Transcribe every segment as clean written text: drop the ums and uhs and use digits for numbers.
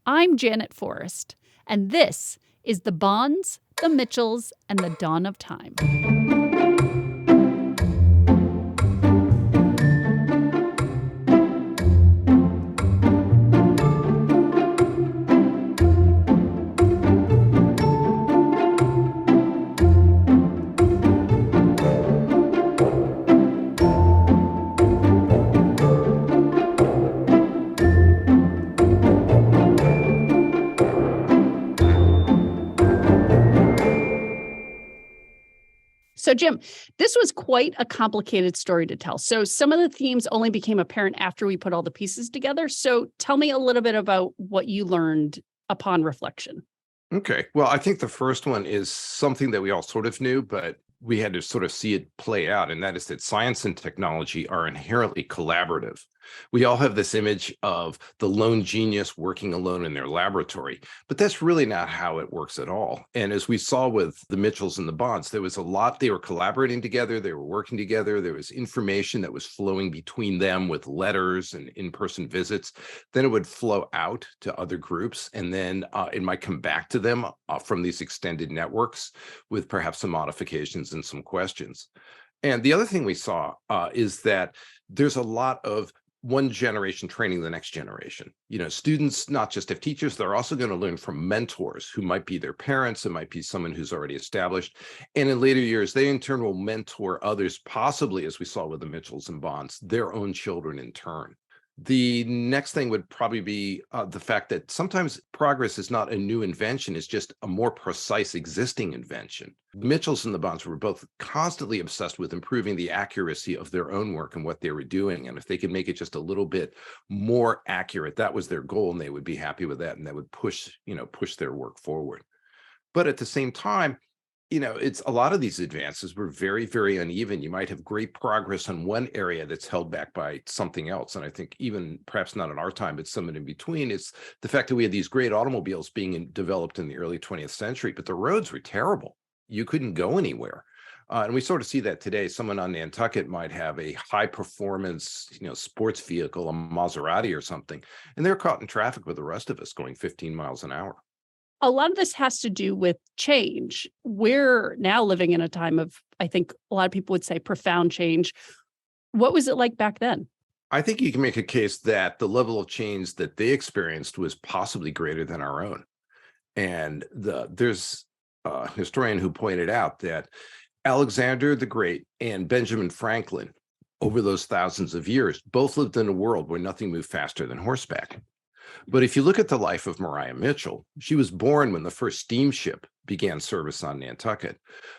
I'm Janet Forrest, and this is The Bonds, the Mitchells, and the Dawn of Time. So, Jim, this was quite a complicated story to tell. So, some of the themes only became apparent after we put all the pieces together. So, tell me a little bit about what you learned upon reflection. Okay. Well, I think the first one is something that we all sort of knew, but we had to sort of see it play out, and that is that science and technology are inherently collaborative. We all have this image of the lone genius working alone in their laboratory, but that's really not how it works at all. And as we saw with the Mitchells and the Bonds, there was a lot, they were collaborating together, they were working together, there was information that was flowing between them with letters and in-person visits. Then it would flow out to other groups, and then it might come back to them from these extended networks with perhaps some modifications and some questions. And the other thing we saw is that there's a lot of one generation training the next generation. You know, students not just have teachers, they're also going to learn from mentors who might be their parents, it might be someone who's already established. And in later years, they in turn will mentor others, possibly, as we saw with the Mitchells and Bonds, their own children in turn. The next thing would probably be the fact that sometimes progress is not a new invention, it's just a more precise existing invention. The Mitchells and the Bonds were both constantly obsessed with improving the accuracy of their own work and what they were doing. And if they could make it just a little bit more accurate, that was their goal, and they would be happy with that, and that would push their work forward. But at the same time, it's a lot of these advances were very, very uneven. You might have great progress on one area that's held back by something else. And I think even perhaps not in our time, but somewhere in between, it's the fact that we had these great automobiles being developed in the early 20th century, but the roads were terrible. You couldn't go anywhere. And we sort of see that today. Someone on Nantucket might have a high performance, sports vehicle, a Maserati or something, and they're caught in traffic with the rest of us going 15 miles an hour. A lot of this has to do with change. We're now living in a time of, I think a lot of people would say, profound change. What was it like back then? I think you can make a case that the level of change that they experienced was possibly greater than our own. And there's a historian who pointed out that Alexander the Great and Benjamin Franklin, over those thousands of years, both lived in a world where nothing moved faster than horseback. But if you look at the life of Maria Mitchell, she was born when the first steamship began service on Nantucket.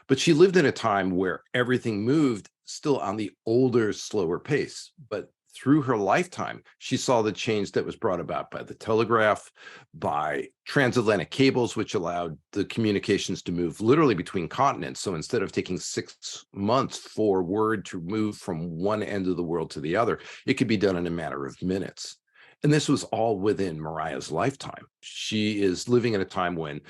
But she lived in a time where everything moved still on the older, slower pace. But through her lifetime, she saw the change that was brought about by the telegraph, by transatlantic cables, which allowed the communications to move literally between continents. So instead of taking 6 months for word to move from one end of the world to the other, it could be done in a matter of minutes. And this was all within Mariah's lifetime. She is living in a time when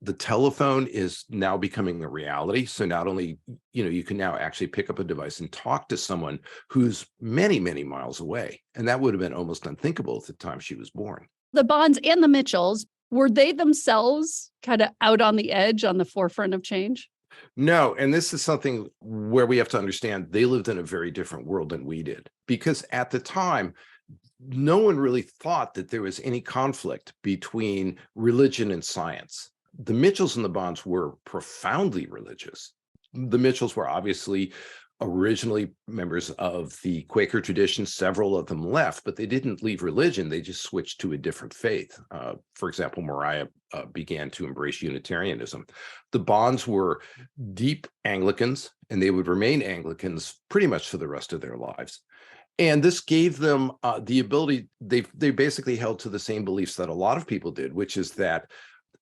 the telephone is now becoming a reality. So not only, you can now actually pick up a device and talk to someone who's many, many miles away. And that would have been almost unthinkable at the time she was born. The Bonds and the Mitchells, were they themselves kind of out on the edge, on the forefront of change? No, and this is something where we have to understand they lived in a very different world than we did. Because at the time, no one really thought that there was any conflict between religion and science. The Mitchells and the Bonds were profoundly religious. The Mitchells were obviously originally members of the Quaker tradition. Several of them left, but they didn't leave religion. They just switched to a different faith. For example, Maria began to embrace Unitarianism. The Bonds were deep Anglicans, and they would remain Anglicans pretty much for the rest of their lives. And this gave them the ability, they basically held to the same beliefs that a lot of people did, which is that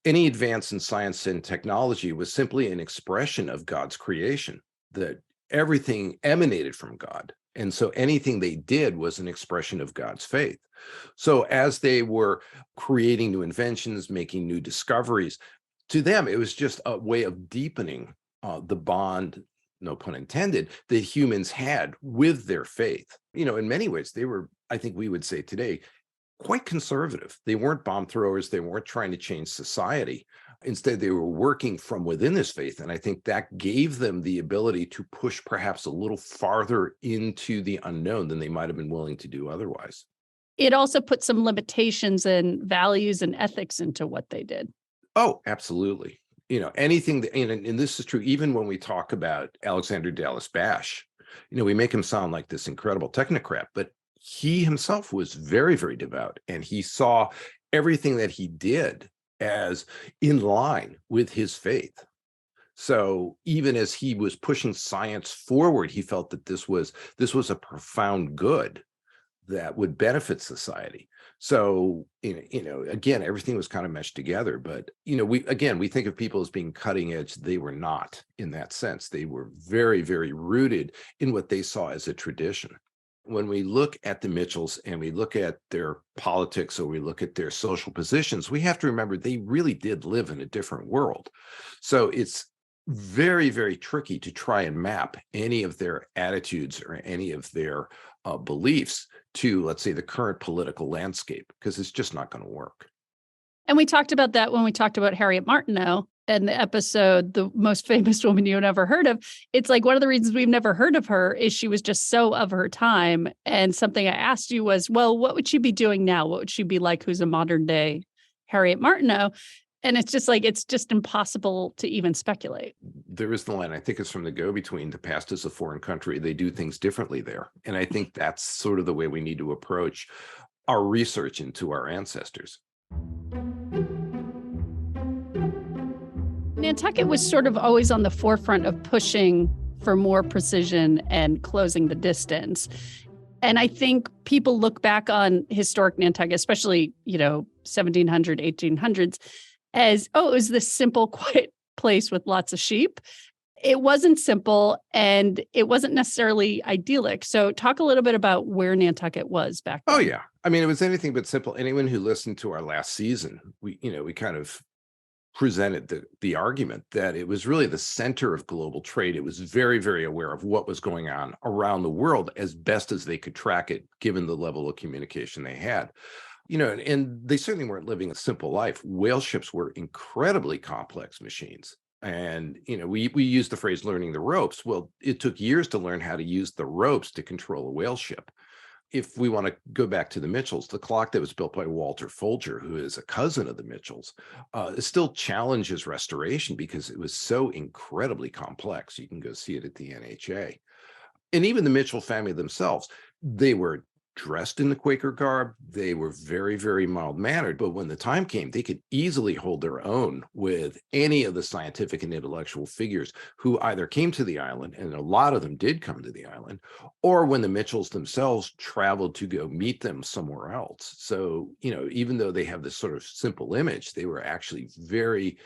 any advance in science and technology was simply an expression of God's creation, that everything emanated from God. And so anything they did was an expression of God's faith. So as they were creating new inventions, making new discoveries, to them, it was just a way of deepening the bond, no pun intended, that humans had with their faith. In many ways, they were, I think we would say today, quite conservative. They weren't bomb throwers. They weren't trying to change society. Instead, they were working from within this faith. And I think that gave them the ability to push perhaps a little farther into the unknown than they might have been willing to do otherwise. It also put some limitations and values and ethics into what they did. Oh, absolutely. Anything that, and this is true even when we talk about Alexander Dallas Bash, we make him sound like this incredible technocrat, but he himself was very, very devout, and he saw everything that he did as in line with his faith. So even as he was pushing science forward, he felt that this was a profound good that would benefit society. So, again, everything was kind of meshed together. But, we think of people as being cutting edge. They were not in that sense. They were very, very rooted in what they saw as a tradition. When we look at the Mitchells and we look at their politics or we look at their social positions, we have to remember they really did live in a different world. So it's very, very tricky to try and map any of their attitudes or any of their beliefs to, let's say, the current political landscape, because it's just not going to work. And we talked about that when we talked about Harriet Martineau and the episode, the most famous woman you had ever heard of. It's like one of the reasons we've never heard of her is she was just so of her time. And something I asked you was, well, what would she be doing now? What would she be like? Who's a modern day Harriet Martineau? And it's just impossible to even speculate. There is the line, I think it's from The Go-Between, the past is a foreign country. They do things differently there. And I think that's sort of the way we need to approach our research into our ancestors. Nantucket was sort of always on the forefront of pushing for more precision and closing the distance. And I think people look back on historic Nantucket, especially, 1700, 1800s, as, it was this simple, quiet place with lots of sheep. It wasn't simple and it wasn't necessarily idyllic. So talk a little bit about where Nantucket was back then. Oh, yeah. I mean, it was anything but simple. Anyone who listened to our last season, we kind of presented the argument that it was really the center of global trade. It was very, very aware of what was going on around the world as best as they could track it, given the level of communication they had. And they certainly weren't living a simple life. Whale ships were incredibly complex machines. And, we use the phrase learning the ropes. Well, it took years to learn how to use the ropes to control a whale ship. If we want to go back to the Mitchells, the clock that was built by Walter Folger, who is a cousin of the Mitchells, still challenges restoration because it was so incredibly complex. You can go see it at the NHA. And even the Mitchell family themselves, they were dressed in the Quaker garb. They were very, very mild-mannered, but when the time came, they could easily hold their own with any of the scientific and intellectual figures who either came to the island, and a lot of them did come to the island, or when the Mitchells themselves traveled to go meet them somewhere else. So, even though they have this sort of simple image, they were actually very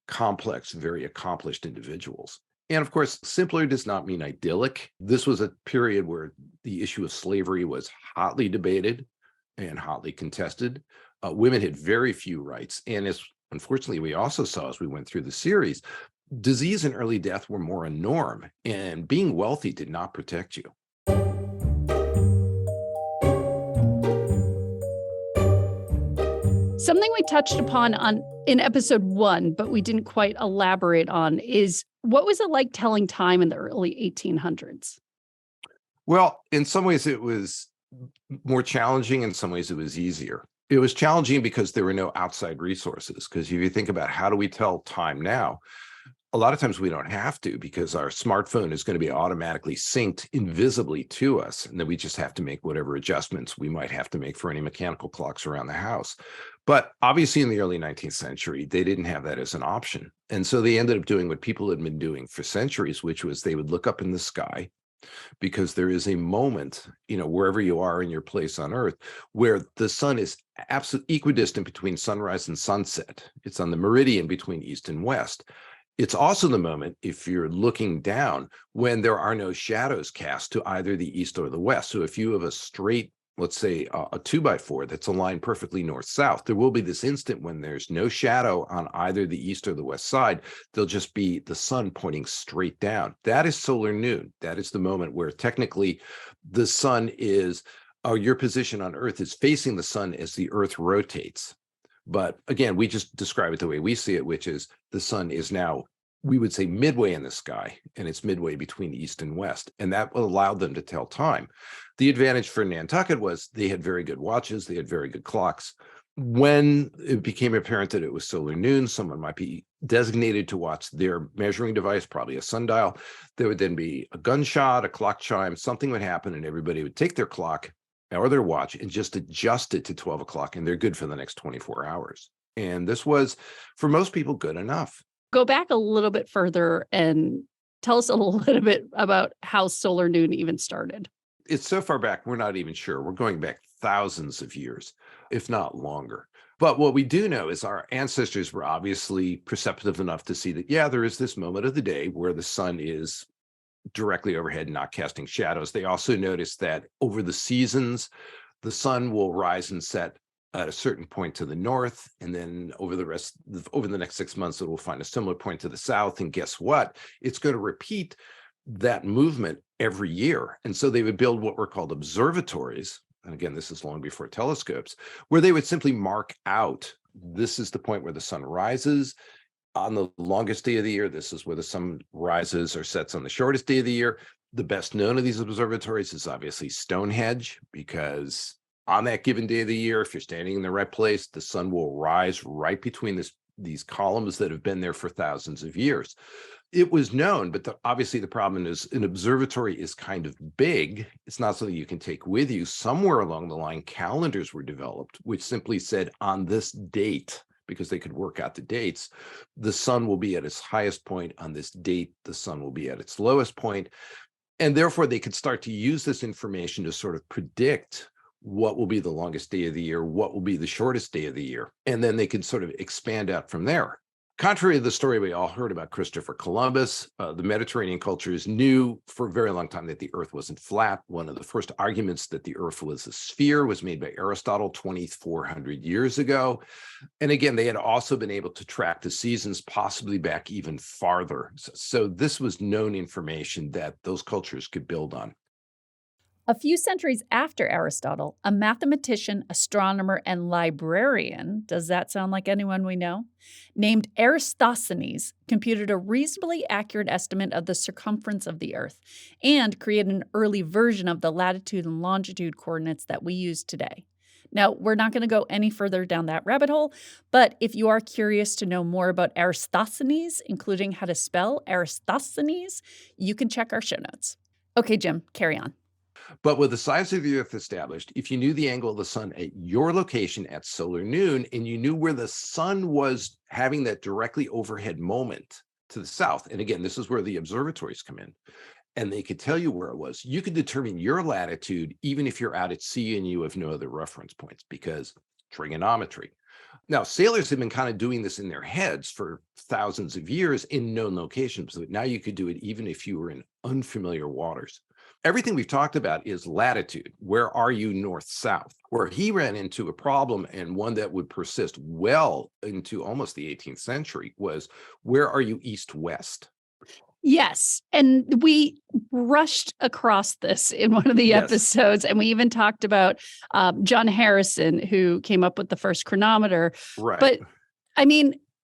complex, very accomplished individuals. And of course, simpler does not mean idyllic. This was a period where the issue of slavery was hotly debated and hotly contested. Women had very few rights. And as unfortunately we also saw as we went through the series, disease and early death were more a norm, and being wealthy did not protect you. Something we touched upon in episode 1, but we didn't quite elaborate on, is what was it like telling time in the early 1800s? Well, in some ways it was more challenging. In some ways it was easier. It was challenging because there were no outside resources. Because if you think about how do we tell time now, a lot of times we don't have to, because our smartphone is going to be automatically synced invisibly to us. And then we just have to make whatever adjustments we might have to make for any mechanical clocks around the house. But obviously in the early 19th century, they didn't have that as an option. And so they ended up doing what people had been doing for centuries, which was they would look up in the sky, because there is a moment, wherever you are in your place on Earth, where the sun is absolutely equidistant between sunrise and sunset. It's on the meridian between east and west. It's also the moment, if you're looking down, when there are no shadows cast to either the east or the west. So if you have a straight, let's say a 2x4 that's aligned perfectly north-south, there will be this instant when there's no shadow on either the east or the west side. There'll just be the sun pointing straight down. That is solar noon. That is the moment where technically the sun is Oh, your position on Earth is facing the sun as the Earth rotates. But again, we just describe it the way we see it, which is the sun is now, we would say, midway in the sky, and it's midway between east and west. And that allowed them to tell time. The advantage for Nantucket was they had very good watches, they had very good clocks. When it became apparent that it was solar noon, someone might be designated to watch their measuring device, probably a sundial. There would then be a gunshot, a clock chime, something would happen, and everybody would take their clock or their watch and just adjust it to 12 o'clock, and they're good for the next 24 hours. And this was, for most people, good enough. Go back a little bit further and tell us a little bit about how solar noon even started. It's so far back, we're not even sure. We're going back thousands of years, if not longer. But what we do know is our ancestors were obviously perceptive enough to see that, yeah, there is this moment of the day where the sun is directly overhead, not casting shadows. They also noticed that over the seasons, the sun will rise and set at a certain point to the north, and then over the next 6 months, it will find a similar point to the south. And guess what? It's going to repeat that movement every year. And so they would build what were called observatories. And again, this is long before telescopes, where they would simply mark out, this is the point where the sun rises. On the longest day of the year, this is where the sun rises or sets on the shortest day of the year. The best known of these observatories is obviously Stonehenge, because on that given day of the year, if you're standing in the right place, the sun will rise right between these columns that have been there for thousands of years. It was known, but obviously the problem is an observatory is kind of big. It's not something you can take with you. Somewhere along the line, calendars were developed, which simply said on this date, because they could work out the dates, the sun will be at its highest point. On this date, the sun will be at its lowest point. And therefore, they could start to use this information to sort of predict what will be the longest day of the year, what will be the shortest day of the year. And then they could sort of expand out from there. Contrary to the story we all heard about Christopher Columbus, the Mediterranean cultures knew for a very long time that the Earth wasn't flat. One of the first arguments that the Earth was a sphere was made by Aristotle 2,400 years ago. And again, they had also been able to track the seasons possibly back even farther. So this was known information that those cultures could build on. A few centuries after Aristotle, a mathematician, astronomer, and librarian, does that sound like anyone we know, named Eraosthenes computed a reasonably accurate estimate of the circumference of the Earth and created an early version of the latitude and longitude coordinates that we use today. Now, we're not going to go any further down that rabbit hole, but if you are curious to know more about Eraosthenes, including how to spell Eraosthenes, you can check our show notes. Okay, Jim, carry on. But with the size of the Earth established, if you knew the angle of the sun at your location at solar noon, and you knew where the sun was having that directly overhead moment to the south, and again, this is where the observatories come in, and they could tell you where it was, you could determine your latitude even if you're out at sea and you have no other reference points, because trigonometry. Now, sailors have been kind of doing this in their heads for thousands of years in known locations, but now you could do it even if you were in unfamiliar waters. Everything we've talked about is latitude. Where are you north-south? Where he ran into a problem, and one that would persist well into almost the 18th century, was where are you east-west? Yes. And we brushed across this in one of the episodes. And we even talked about John Harrison, who came up with the first chronometer. Right. But I mean,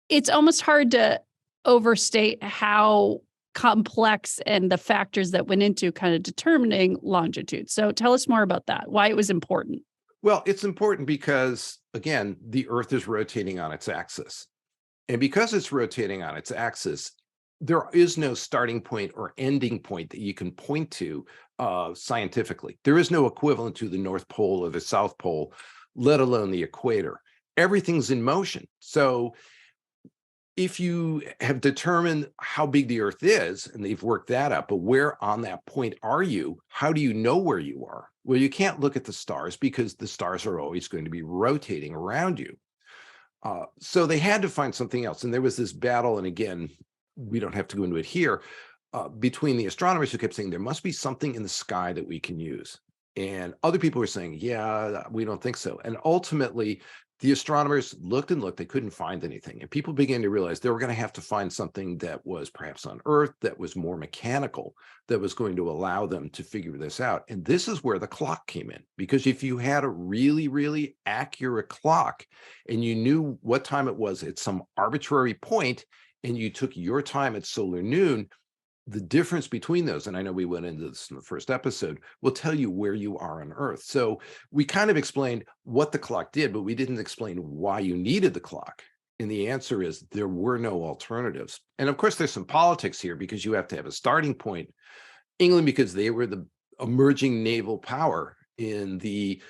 it's almost hard to overstate how complex and the factors that went into kind of determining longitude. So tell us more about that, why it was important. Well, it's important because, again, the Earth is rotating on its axis. And because it's rotating on its axis, there is no starting point or ending point that you can point to scientifically. There is no equivalent to the North Pole or the South Pole, let alone the equator. Everything's in motion. So if you have determined how big the Earth is, and they've worked that out, but where on that point are you? How do you know where you are? Well, you can't look at the stars because the stars are always going to be rotating around you. So they had to find something else. And there was this battle, and again, we don't have to go into it here, between the astronomers who kept saying there must be something in the sky that we can use. And other people were saying, yeah, we don't think so. And ultimately, the astronomers looked and looked, they couldn't find anything. And people began to realize they were going to have to find something that was perhaps on Earth, that was more mechanical, that was going to allow them to figure this out. And this is where the clock came in, because if you had a really, really accurate clock and you knew what time it was at some arbitrary point, and you took your time at solar noon, the difference between those, and I know we went into this in the first episode, will tell you where you are on Earth. So we kind of explained what the clock did, but we didn't explain why you needed the clock. And the answer is there were no alternatives. And of course, there's some politics here, because you have to have a starting point. England, because they were the emerging naval power in the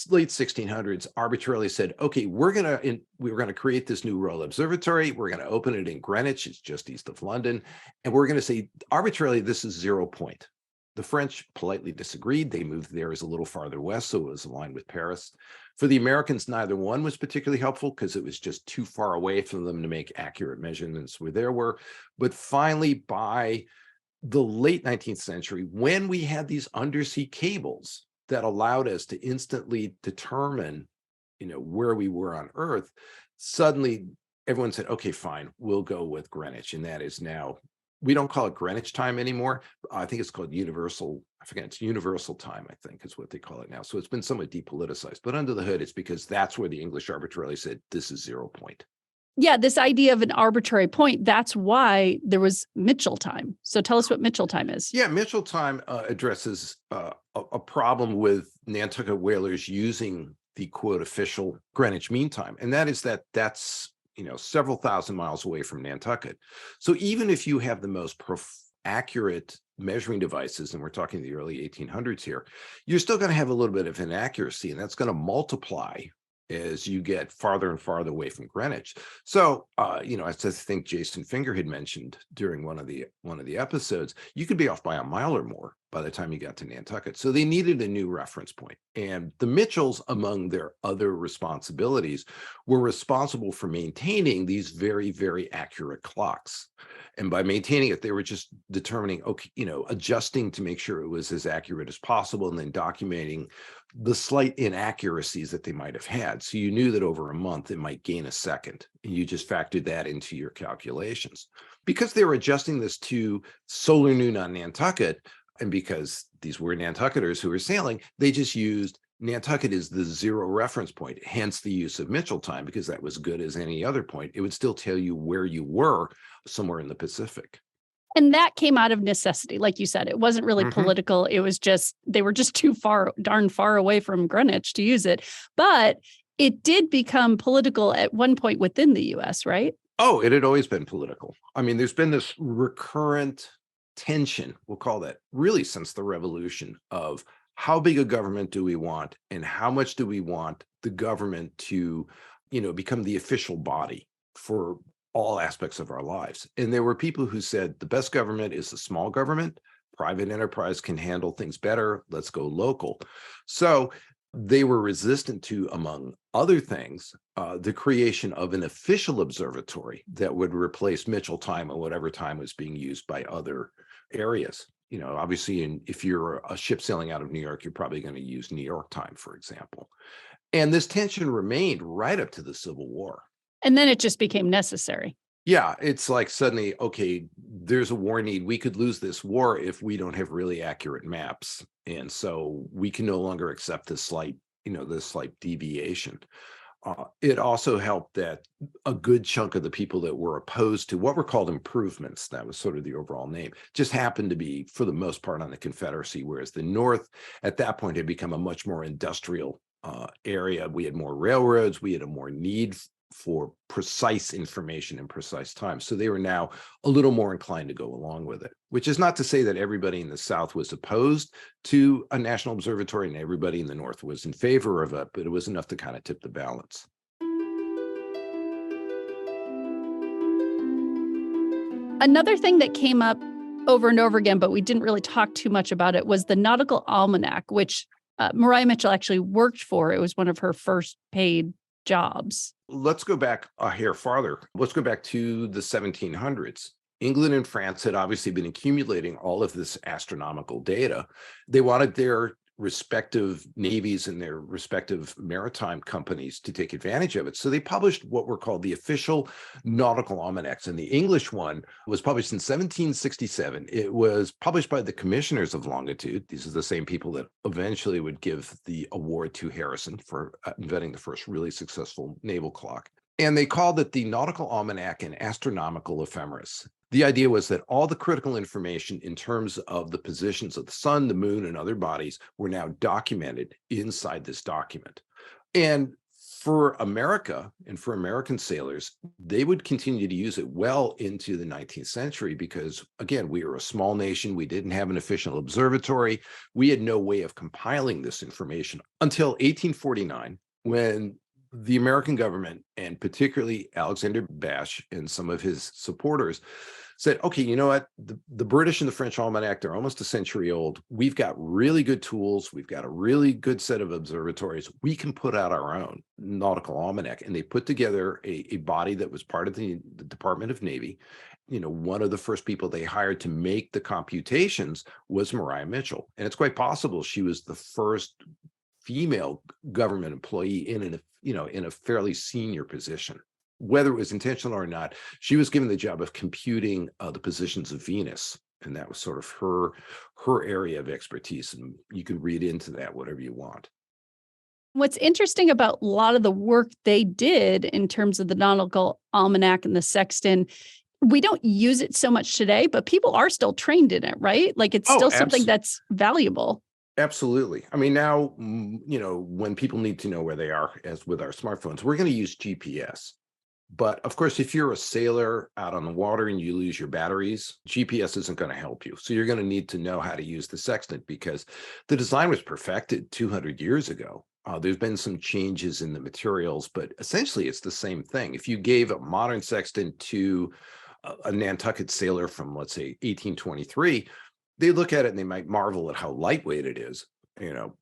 late 1600s, arbitrarily said, okay, we're gonna create this new Royal Observatory. We're gonna open it in Greenwich, it's just east of London, and we're gonna say arbitrarily this is 0 point. The French politely disagreed. They moved theirs a little farther west, so it was aligned with Paris. For the Americans, neither one was particularly helpful, because it was just too far away from them to make accurate measurements where there were. But finally, by the late 19th century, when we had these undersea cables that allowed us to instantly determine, where we were on Earth, suddenly everyone said, okay, fine, we'll go with Greenwich. And that is now, we don't call it Greenwich time anymore. I think it's called universal, I forget, it's universal time, I think is what they call it now. So it's been somewhat depoliticized, but under the hood, it's because that's where the English arbitrarily said, this is 0 point. Yeah, this idea of an arbitrary point, that's why there was Mitchell time. So tell us what Mitchell time is. Yeah, Mitchell time addresses a problem with Nantucket whalers using the quote official Greenwich Mean Time. And that is that's several thousand miles away from Nantucket. So even if you have the most accurate measuring devices, and we're talking the early 1800s here, you're still going to have a little bit of inaccuracy, and that's going to multiply as you get farther and farther away from Greenwich. So, as I think Jason Finger had mentioned during one of the episodes, you could be off by a mile or more by the time you got to Nantucket. So they needed a new reference point. And the Mitchells, among their other responsibilities, were responsible for maintaining these very, very accurate clocks. And by maintaining it, they were just determining, adjusting to make sure it was as accurate as possible, and then documenting the slight inaccuracies that they might have had. So you knew that over a month, it might gain a second, and you just factored that into your calculations. Because they were adjusting this to solar noon on Nantucket, and because these were Nantucketers who were sailing, they just used Nantucket as the 0 reference point, hence the use of Mitchell time, because that was good as any other point. It would still tell you where you were somewhere in the Pacific. And that came out of necessity. Like you said, it wasn't really political. It was just, they were just too darn far away from Greenwich to use it. But it did become political at one point within the US, right? Oh, it had always been political. I mean, there's been this recurrent tension, we'll call that, really since the revolution, of how big a government do we want, and how much do we want the government to, become the official body for all aspects of our lives. And there were people who said the best government is a small government. Private enterprise can handle things better. Let's go local. So they were resistant to, among other things, the creation of an official observatory that would replace Mitchell time or whatever time was being used by other areas. Obviously, if you're a ship sailing out of New York, you're probably going to use New York time, for example. And this tension remained right up to the Civil War. And then it just became necessary. Yeah, it's like suddenly, okay, there's a war need. We could lose this war if we don't have really accurate maps. And so we can no longer accept this slight deviation. It also helped that a good chunk of the people that were opposed to what were called improvements, that was sort of the overall name, just happened to be, for the most part, on the Confederacy, whereas the North, at that point, had become a much more industrial area. We had more railroads. We had a more need for precise information in precise time. So they were now a little more inclined to go along with it, which is not to say that everybody in the South was opposed to a national observatory and everybody in the North was in favor of it, but it was enough to kind of tip the balance. Another thing that came up over and over again, but we didn't really talk too much about it, was the Nautical Almanac, which Maria Mitchell actually worked for. It was one of her first paid jobs. Let's go back a hair farther. Let's go back to the 1700s. England and France had obviously been accumulating all of this astronomical data. They wanted their respective navies and their respective maritime companies to take advantage of it. So they published what were called the official nautical almanacs. And the English one was published in 1767. It was published by the commissioners of longitude. These are the same people that eventually would give the award to Harrison for inventing the first really successful naval clock. And they called it the Nautical Almanac and Astronomical Ephemeris. The idea was that all the critical information in terms of the positions of the sun, the moon, and other bodies were now documented inside this document. And for America and for American sailors, they would continue to use it well into the 19th century because, again, we were a small nation. We didn't have an official observatory. We had no way of compiling this information until 1849, when the American government, and particularly Alexander Bache and some of his supporters, said, okay, you know what? The British and the French almanac, they're almost a century old. We've got really good tools. We've got a really good set of observatories. We can put out our own nautical almanac. And they put together a body that was part of the Department of Navy. One of the first people they hired to make the computations was Maria Mitchell. And it's quite possible she was the first female government employee in a fairly senior position. Whether it was intentional or not, she was given the job of computing the positions of Venus, and that was sort of her area of expertise. And you can read into that whatever you want. What's interesting about a lot of the work they did in terms of the nautical almanac and the sextant, we don't use it so much today, but people are still trained in it, right? Like it's still something that's valuable. Absolutely. I mean, now, when people need to know where they are, as with our smartphones, we're going to use GPS. But of course, if you're a sailor out on the water and you lose your batteries, GPS isn't going to help you. So you're going to need to know how to use the sextant because the design was perfected 200 years ago. There's been some changes in the materials, but essentially it's the same thing. If you gave a modern sextant to a Nantucket sailor from, let's say, 1823, they look at it and they might marvel at how lightweight it is,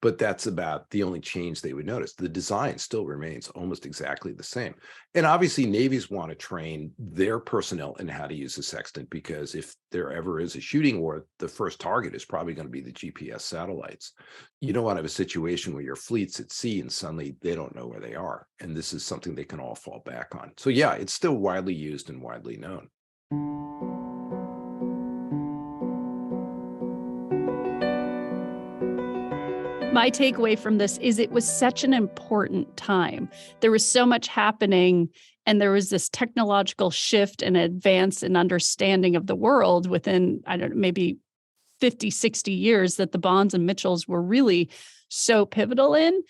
but that's about the only change they would notice. The design still remains almost exactly the same. And obviously navies want to train their personnel in how to use the sextant because if there ever is a shooting war, the first target is probably going to be the GPS satellites. You don't want to have a situation where your fleet's at sea and suddenly they don't know where they are. And this is something they can all fall back on. So yeah, it's still widely used and widely known. My takeaway from this is it was such an important time. There was so much happening, and there was this technological shift and advance in understanding of the world within, maybe 50, 60 years that the Bonds and Mitchells were really so pivotal in.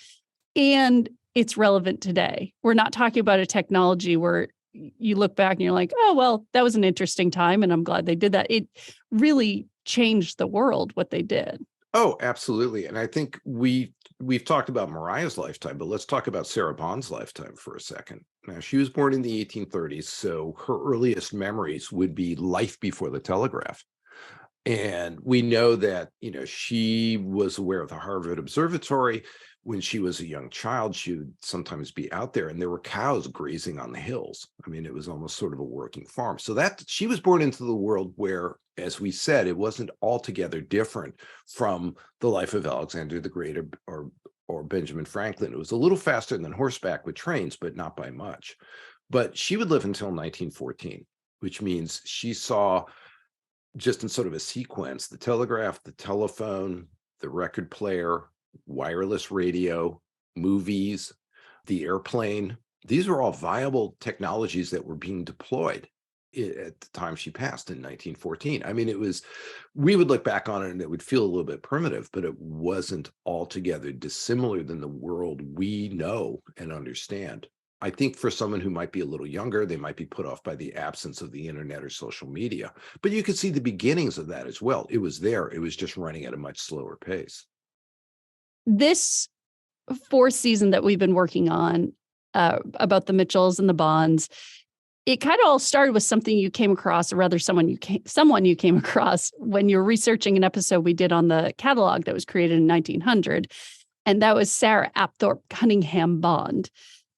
And it's relevant today. We're not talking about a technology where you look back and you're like, oh, well, that was an interesting time, and I'm glad they did that. It really changed the world, what they did. Oh, absolutely. And I think we've talked about Mariah's lifetime, but let's talk about Sarah Bond's lifetime for a second. Now, she was born in the 1830s, so her earliest memories would be life before the telegraph. And we know that, she was aware of the Harvard Observatory. When she was a young child, she would sometimes be out there and there were cows grazing on the hills. I mean, it was almost sort of a working farm. So that she was born into the world where, as we said, it wasn't altogether different from the life of Alexander the Great or Benjamin Franklin. It was a little faster than horseback with trains, but not by much. But she would live until 1914, which means she saw, just in sort of a sequence, the telegraph, the telephone, the record player, wireless radio, movies, the airplane. These were all viable technologies that were being deployed at the time she passed in 1914. I mean, we would look back on it and it would feel a little bit primitive, but it wasn't altogether dissimilar than the world we know and understand. I think for someone who might be a little younger, they might be put off by the absence of the internet or social media, but you could see the beginnings of that as well. It was there. It was just running at a much slower pace. This fourth season that we've been working on about the Mitchells and the Bonds, it kind of all started with something you came across, or rather someone you came across when you're researching an episode we did on the catalog that was created in 1900. And that was Sarah Apthorpe Cunningham Bond.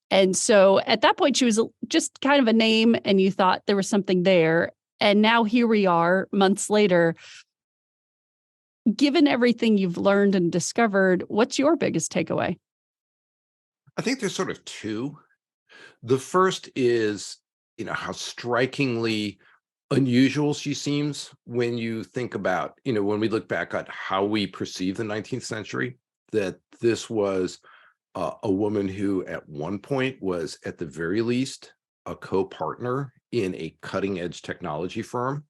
And so at that point, she was just kind of a name and you thought there was something there. And now here we are months later. Given everything you've learned and discovered, what's your biggest takeaway? I think there's sort of two. The first is, how strikingly unusual she seems when you think about, when we look back at how we perceive the 19th century, that this was a woman who at one point was at the very least a co-partner in a cutting edge technology firm,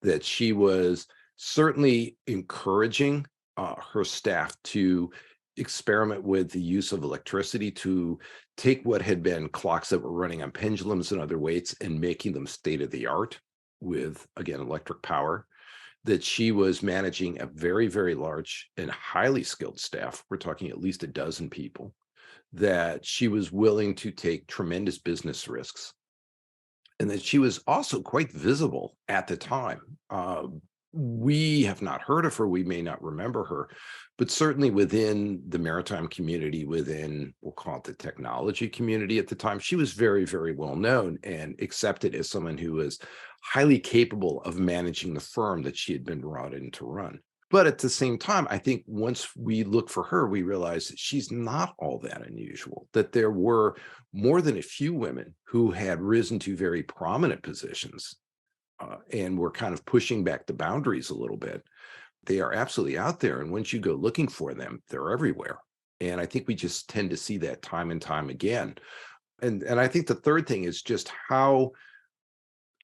that she was certainly encouraging her staff to experiment with the use of electricity to take what had been clocks that were running on pendulums and other weights and making them state of the art with, again, electric power, that she was managing a very, very large and highly skilled staff. We're talking at least a dozen people, that she was willing to take tremendous business risks, and that she was also quite visible at the time. We have not heard of her, we may not remember her, but certainly within the maritime community, within, we'll call it the technology community at the time, she was very, very well known and accepted as someone who was highly capable of managing the firm that she had been brought in to run. But at the same time, I think once we look for her, we realize that she's not all that unusual, that there were more than a few women who had risen to very prominent positions and were kind of pushing back the boundaries a little bit. They are absolutely out there. And once you go looking for them, they're everywhere. And I think we just tend to see that time and time again. And I think the third thing is just how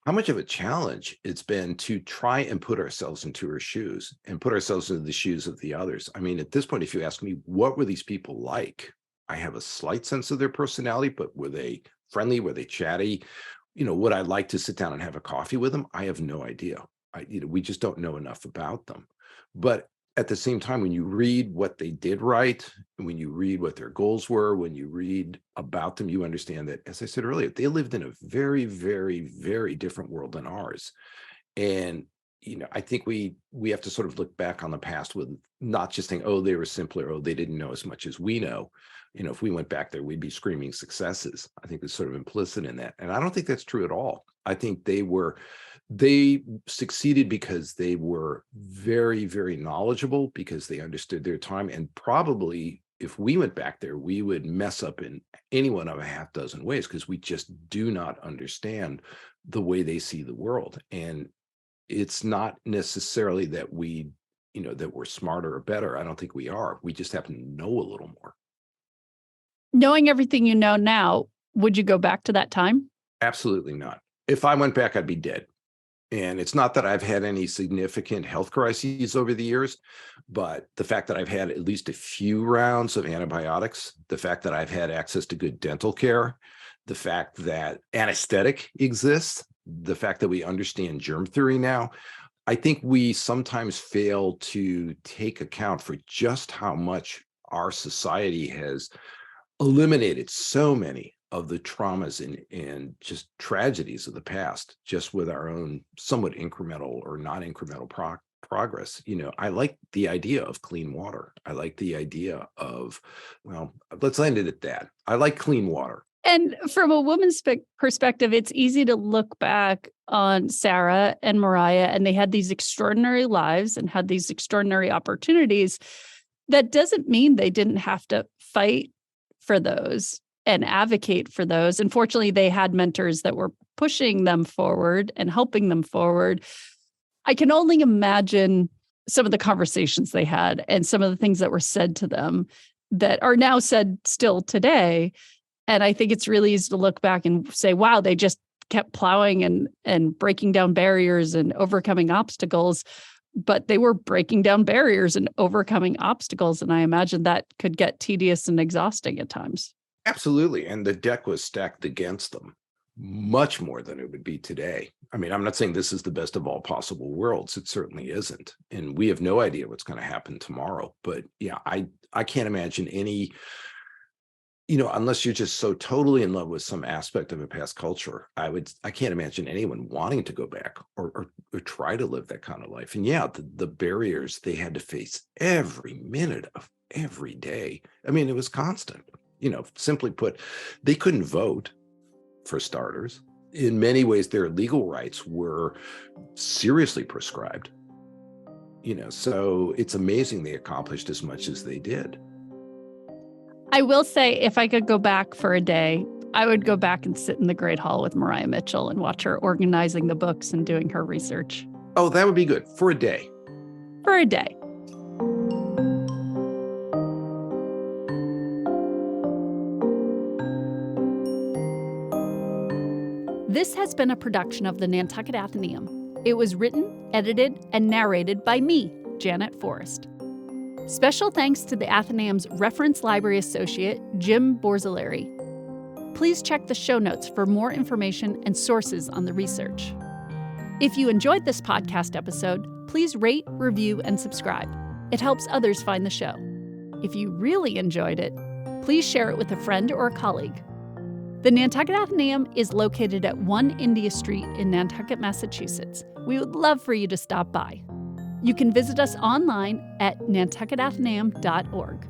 much of a challenge it's been to try and put ourselves into her shoes and put ourselves into the shoes of the others. I mean, at this point, if you ask me, what were these people like? I have a slight sense of their personality, but were they friendly? Were they chatty? Would I like to sit down and have a coffee with them? I have no idea. We just don't know enough about them. But at the same time, when you read what they did right, and when you read what their goals were, when you read about them, you understand that, as I said earlier, they lived in a very, very, very different world than ours. And, I think we have to sort of look back on the past with not just saying, oh, they were simpler, oh, they didn't know as much as we know. If we went back there, we'd be screaming successes. I think it's sort of implicit in that. And I don't think that's true at all. I think they succeeded because they were very, very knowledgeable, because they understood their time. And probably if we went back there, we would mess up in any one of a half dozen ways, because we just do not understand the way they see the world. And it's not necessarily that that we're smarter or better. I don't think we are. We just happen to know a little more. Knowing everything you know now, would you go back to that time? Absolutely not. If I went back, I'd be dead. And it's not that I've had any significant health crises over the years, but the fact that I've had at least a few rounds of antibiotics, the fact that I've had access to good dental care, the fact that anesthetic exists, the fact that we understand germ theory now, I think we sometimes fail to take account for just how much our society has eliminated so many of the traumas and just tragedies of the past, just with our own somewhat incremental or non-incremental progress. I like the idea of clean water. I like the idea of, well, let's end it at that. I like clean water. And from a woman's perspective, it's easy to look back on Sarah and Mariah, and they had these extraordinary lives and had these extraordinary opportunities. That doesn't mean they didn't have to fight for those and advocate for those. Unfortunately, they had mentors that were pushing them forward and helping them forward. I can only imagine some of the conversations they had and some of the things that were said to them that are now said still today. And I think it's really easy to look back and say, wow, they just kept plowing and breaking down barriers and overcoming obstacles. But they were breaking down barriers and overcoming obstacles. And I imagine that could get tedious and exhausting at times. Absolutely. And the deck was stacked against them much more than it would be today. I mean, I'm not saying this is the best of all possible worlds. It certainly isn't. And we have no idea what's going to happen tomorrow. But yeah, I can't imagine any, unless you're just so totally in love with some aspect of a past culture, I can't imagine anyone wanting to go back or try to live that kind of life. And yeah, the barriers they had to face every minute of every day. I mean, it was constant. Simply put, they couldn't vote, for starters. In many ways, their legal rights were seriously prescribed. So it's amazing they accomplished as much as they did. I will say, if I could go back for a day, I would go back and sit in the Great Hall with Mariah Mitchell and watch her organizing the books and doing her research. Oh, that would be good for a day. For a day. This has been a production of the Nantucket Atheneum. It was written, edited, and narrated by me, Janet Forrest. Special thanks to the Atheneum's Reference Library Associate, Jim Borzilleri. Please check the show notes for more information and sources on the research. If you enjoyed this podcast episode, please rate, review, and subscribe. It helps others find the show. If you really enjoyed it, please share it with a friend or a colleague. The Nantucket Atheneum is located at 1 India Street in Nantucket, Massachusetts. We would love for you to stop by. You can visit us online at nantucketatheneum.org.